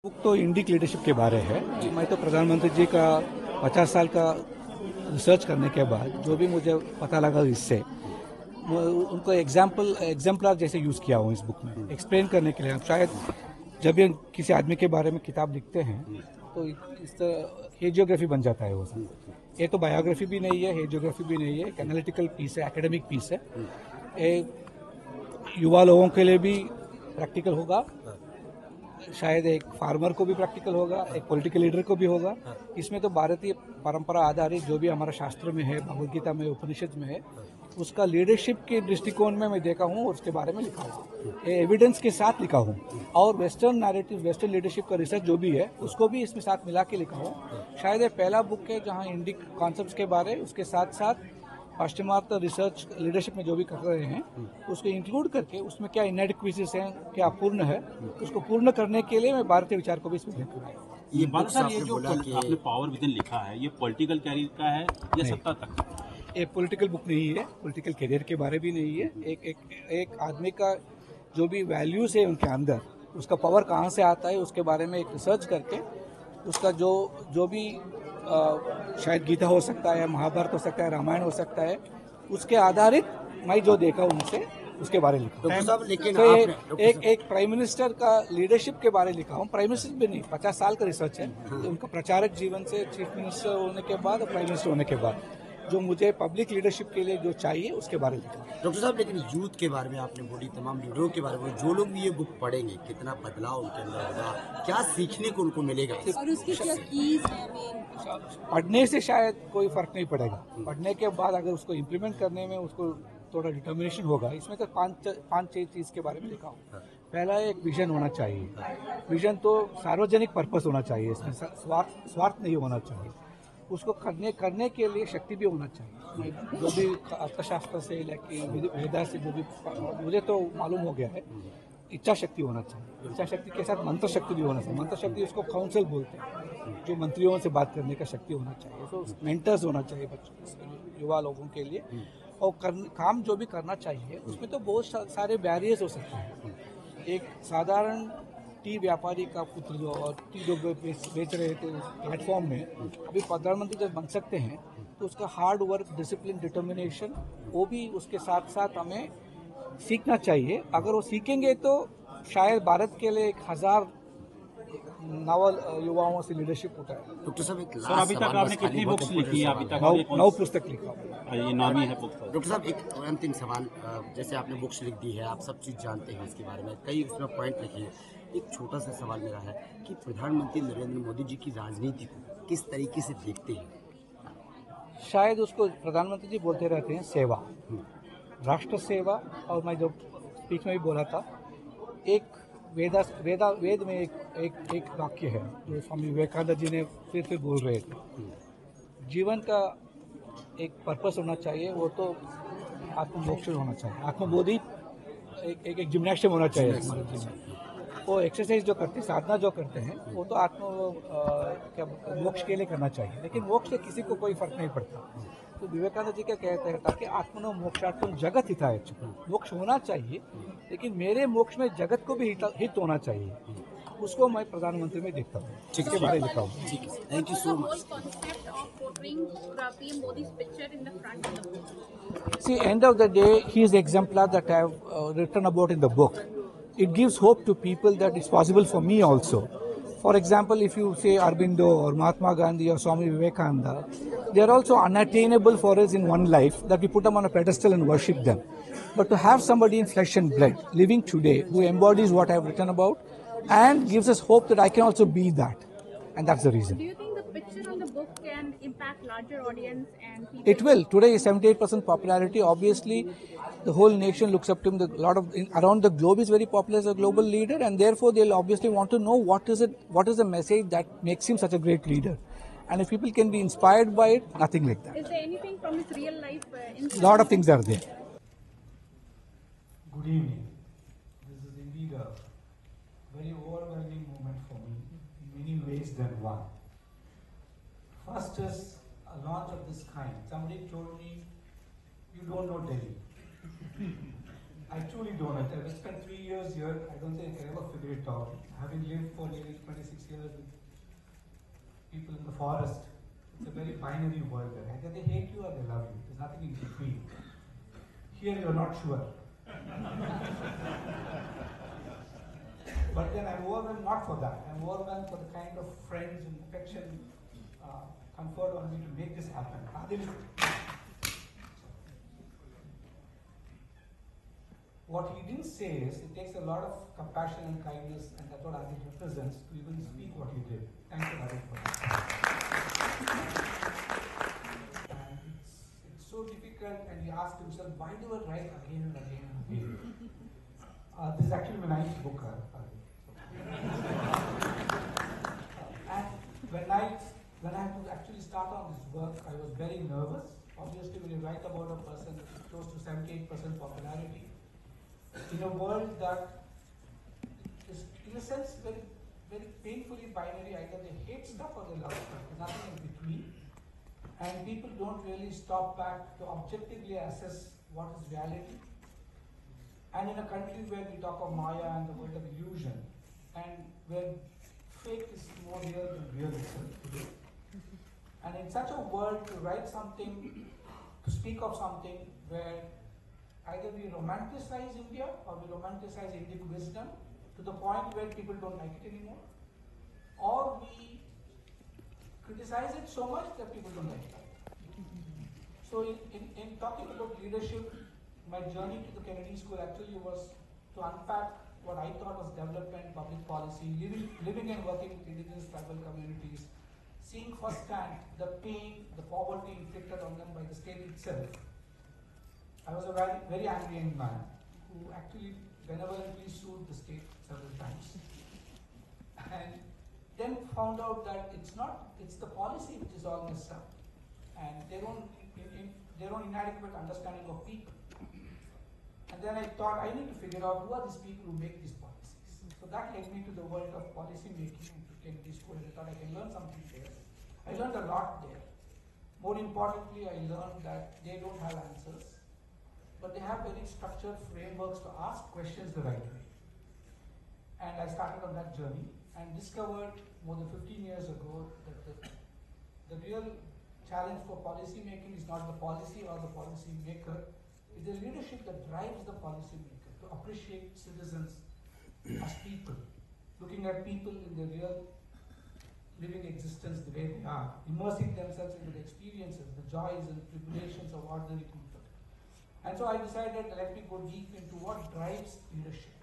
Book तो Indic leadership के बारे है। मैं तो प्रधानमंत्री जी का 50 साल का रिसर्च करने के बाद जो भी मुझे पता लगा इससे उनको एग्जाम्पलर जैसे यूज़ किया हूँ इस बुक में एक्सप्लेन करने के लिए। आप शायद जब ये किसी आदमी के बारे में किताब लिखते हैं तो इस तरह हेजियोग्राफी बन जाता है वो सब। ये तो बायोग्राफी भी नहीं है, हेजियोग्राफी भी नहीं है, एक एनालिटिकल पीस है, एकेडमिक पीस है। ये युवा लोगों के लिए भी प्रैक्टिकल होगा, शायद एक फार्मर को भी प्रैक्टिकल होगा, एक पॉलिटिकल लीडर को भी होगा। इसमें तो भारतीय परंपरा आधारित जो भी हमारा शास्त्र में है, भगवद गीता में, उपनिषद में है, उसका लीडरशिप के दृष्टिकोण में मैं देखा हूँ और उसके बारे में लिखा हूँ, एविडेंस के साथ लिखा हूँ। और वेस्टर्न नैरेटिव, वेस्टर्न लीडरशिप का रिसर्च जो भी है उसको भी इसमें साथ मिला के लिखा हूँ। शायद ये पहला बुक है जहाँ इंडिक कॉन्सेप्ट के बारे उसके साथ साथ पाश्चिमात्य रिसर्च लीडरशिप में जो भी कर रहे हैं उसको इंक्लूड करके उसमें क्या इनएडिक्वेसीज हैं, क्या अपूर्ण है, उसको पूर्ण करने के लिए मैं भारतीय विचार को भी इसमें लेकर आया। ये सर, ये जो आपने पावर विजन लिखा है ये पॉलिटिकल कैरियर का है या सत्ता तक? ये पॉलिटिकल बुक नहीं है, पॉलिटिकल कैरियर के बारे भी नहीं है। एक आदमी का जो भी वैल्यूज है उनके अंदर, उसका पावर कहाँ से आता है उसके बारे में एक रिसर्च करके उसका जो भी शायद गीता हो सकता है, महाभारत हो सकता है, रामायण हो सकता है, उसके आधारित मैं जो देखा उनसे उसके बारे में लिखा हूँ। लेकिन तो एक प्राइम मिनिस्टर का लीडरशिप के बारे में लिखा हूँ। प्राइम मिनिस्टर भी नहीं, 50 साल का रिसर्च है। तो उनका प्रचारक जीवन से चीफ मिनिस्टर होने के बाद और प्राइम मिनिस्टर होने के बाद जो मुझे पब्लिक लीडरशिप के लिए जो चाहिए उसके बारे में लिखा। डॉक्टर साहब, लेकिन यूथ के बारे में आपने बोली, तमाम लीडरों के बारे में, जो लोग भी ये बुक पढ़ेंगे कितना बदलाव उनके अंदर होगा, क्या सीखने को उनको मिलेगा और उसकी क्या कीज है? पढ़ने से शायद कोई फर्क नहीं पड़ेगा, पढ़ने के बाद अगर उसको इम्प्लीमेंट करने में उसको थोड़ा डिटर्मिनेशन होगा। इसमें तो पांच छह चीज के बारे में लिखा हूँ। पहला एक विजन होना चाहिए। विजन तो सार्वजनिक पर्पस होना चाहिए, इसमें स्वार्थ नहीं होना चाहिए। उसको करने के लिए शक्ति भी होना चाहिए। जो भी अर्थशास्त्र से लेके वेदा से जो भी मुझे तो मालूम हो गया है, इच्छा शक्ति होना चाहिए। इच्छा शक्ति के साथ मंत्र शक्ति भी होना चाहिए। मंत्र शक्ति उसको काउंसिल बोलते हैं, जो मंत्रियों से बात करने का शक्ति होना चाहिए। तो मेंटर्स होना चाहिए बच्चों, युवा लोगों के लिए। और काम जो भी करना चाहिए उसमें तो बहुत सारे बैरियर्स हो सकते हैं। एक साधारण टी व्यापारी का पुत्र जो और टी जो बेच रहे थे उस प्लेटफॉर्म में अभी प्रधानमंत्री जब बन सकते हैं तो उसका हार्ड वर्क, डिसिप्लिन, डिटर्मिनेशन वो भी उसके साथ साथ हमें सीखना चाहिए। अगर वो सीखेंगे तो शायद भारत के लिए 1000 नावल युवाओं से लीडरशिप होता है। डॉक्टर साहब, एक सर, अभी तक आपने कितनी बुक्स लिखी है? अभी तक 9 पुस्तक लिखा। ये नामी है बुक। डॉक्टर साहब, एक अंतिम सवाल, जैसे आपने बुक्स लिख दी है, आप सब चीज़ जानते हैं इसके बारे में, कई उसमें पॉइंट लिखे हैं। एक छोटा सा सवाल मेरा है कि प्रधानमंत्री नरेंद्र मोदी जी की राजनीति को किस तरीके से देखते हैं? शायद उसको प्रधानमंत्री जी बोलते रहते हैं सेवा, राष्ट्र सेवा। और मैं जो स्पीच में भी बोला था, एक वेद में एक वाक्य है जो स्वामी विवेकानंद जी ने फिर बोल रहे थे। जीवन का एक पर्पस होना चाहिए, वो तो आत्ममोक्ष होना चाहिए, आत्मबोधि एक जिम्नास्टिक होना चाहिए हमारे जीवन। वो एक्सरसाइज जो करते हैं, साधना जो करते हैं, वो तो मोक्ष के लिए करना चाहिए। लेकिन मोक्ष से किसी को कोई फर्क नहीं पड़ता। तो विवेकानंद जी क्या कहते हैं ताकि आत्मनो मोक्षार्थम जगत हिताय। मोक्ष होना चाहिए, लेकिन मेरे मोक्ष में जगत को भी हित होना चाहिए। उसको मैं प्रधानमंत्री में देखता हूँ, इसके बारे में लिखा हूँ। ठीक है, thank you so much. See, end of the day, he is the exemplar that I have written about in the book. It gives hope to people that it's possible for me also. For example, if you say Aurobindo or Mahatma Gandhi or Swami Vivekananda, they are also unattainable for us in one life, that we put them on a pedestal and worship them. But to have somebody in flesh and blood, living today, who embodies what I have written about and gives us hope that I can also be that. And that's the reason. Do you think the picture on the book can impact larger audience and people? It will. Today is 78% popularity. Obviously, the whole nation looks up to him. Around the globe is very popular as a global leader, and therefore they'll obviously want to know what is the message that makes him such a great leader. And if people can be inspired by it, nothing like that. Is there anything from his real life? A lot of things are there. Good evening. This is indeed a very overwhelming moment for me in many ways than one. First is a launch of this kind. Somebody told me, you don't know Delhi. I truly don't. I've spent 3 years here. I don't think I can ever figure it out. Having lived for nearly 26 years with people in the forest, it's a very binary world there. Either they hate you or they love you. There's nothing in between. Here you're not sure. But then I'm overwhelmed not for that. I'm overwhelmed for the kind of friends and affection conferred on me to make this happen. What he didn't say is it takes a lot of compassion and kindness, and that's what Adil represents, to even speak what he did. Thank you, Adil, for that. And it's so difficult, and he asked himself, why do I write again and again and again? This is actually my 9th book. And when I had to actually start on this work, I was very nervous. Obviously, when you write about a person with close to 78% popularity, in a world that is, in a sense, very, very painfully binary, either they hate stuff or they love stuff. There's nothing in between. And people don't really stop back to objectively assess what is reality. And in a country where we talk of Maya and the world of illusion, and where fake is more real than real itself today. And in such a world, to write something, to speak of something where either we romanticize India or we romanticize Indic wisdom to the point where people don't like it anymore, or we criticize it so much that people don't like it. So in talking about leadership, my journey to the Kennedy School actually was to unpack what I thought was development, public policy, living and working with indigenous tribal communities, seeing firsthand the pain, the poverty inflicted on them by the state itself. I was a very, very angry young man who actually benevolently sued the state several times. And then found out that it's the policy which is all messed up, and their own inadequate understanding of people. And then I thought I need to figure out who are these people who make these policies. So that led me to the world of policy making and to Kennedy School, and I thought I can learn something there. I learned a lot there. More importantly, I learned that they don't have answers, but they have very structured frameworks to ask questions the right way. And I started on that journey and discovered more than 15 years ago that the real challenge for policy making is not the policy or the policy maker, it's the leadership that drives the policy maker to appreciate citizens as people, looking at people in their real living existence the way they are, immersing themselves into the experiences, the joys and tribulations of ordinary people. And so I decided, let me go deep into what drives leadership.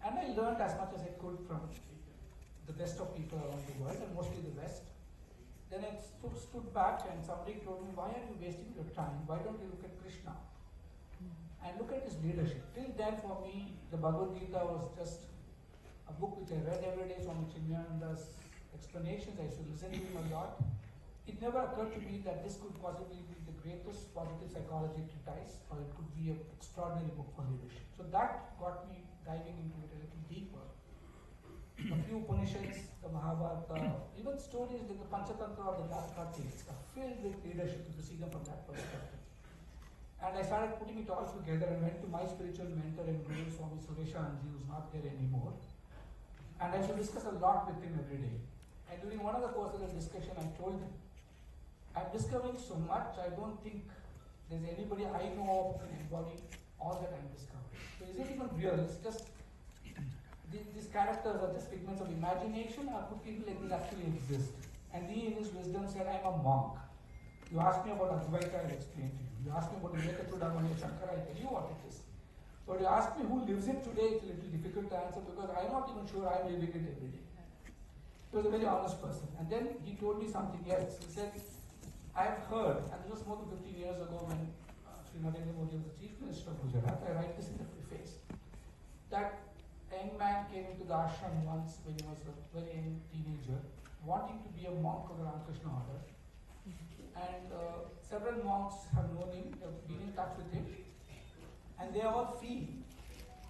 And I learned as much as I could from the best of people around the world, and mostly the West. Then I stood back and somebody told me, why are you wasting your time? Why don't you look at Krishna? And look at his leadership. Till then for me, the Bhagavad Gita was just a book which I read every day, Swami Chinmayananda's explanations. I used to listen to him a lot. It never occurred to me that this could possibly be the greatest positive psychology treatise, or it could be an extraordinary book for leadership. So that got me diving into it a little deeper. A few Upanishads, the Mahabharata, even stories like the Panchatantra or the Jatakatis are filled with leadership if you see them from that perspective. And I started putting it all together and went to my spiritual mentor and guru, Swami Sureshanji, who's not there anymore. And I should discuss a lot with him every day. And during one of the courses of discussion, I told him, I'm discovering so much, I don't think there's anybody I know of who can embody all that I'm discovering. So is it even real? It's just, these characters are just figments of imagination, or could people like this actually exist? And he in his wisdom said, I'm a monk. You ask me about Advaita, I'll explain to you. You ask me about Vivekachudamani Shankara, I'll tell you what it is. But you ask me who lives it today, it's a little difficult to answer because I'm not even sure I'm living it every day. He was a very honest person. And then he told me something else. He said, I've heard, and this was more than 15 years ago when Sri Narendra Modi was the Chief Minister of Gujarat, I write this in the preface, that a young man came into the ashram once when he was a very young teenager, wanting to be a monk of the Ramakrishna order. And several monks have known him, have been in touch with him, and they all feel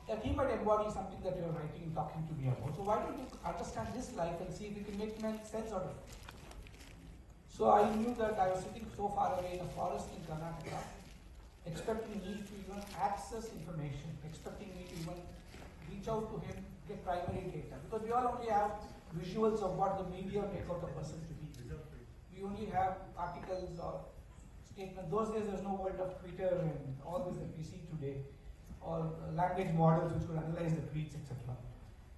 that he might embody something that you are writing and talking to me about. So why don't you understand his life and see if we can make sense out of it? So I knew that I was sitting so far away in a forest in Karnataka, expecting me to even access information, expecting me to even reach out to him, get primary data. Because we all only have visuals of what the media make out a person to be. We only have articles or statements. Those days there's no world of Twitter and all this that we see today, or language models which could analyze the tweets, etc.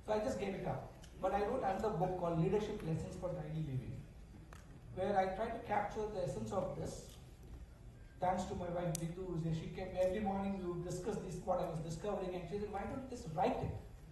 So I just gave it up. But I wrote another book called Leadership Lessons for Daily Living, where I try to capture the essence of this. Thanks to my wife Bitu, she came every morning, we would discuss this, what I was discovering, and she said, why don't you just write it?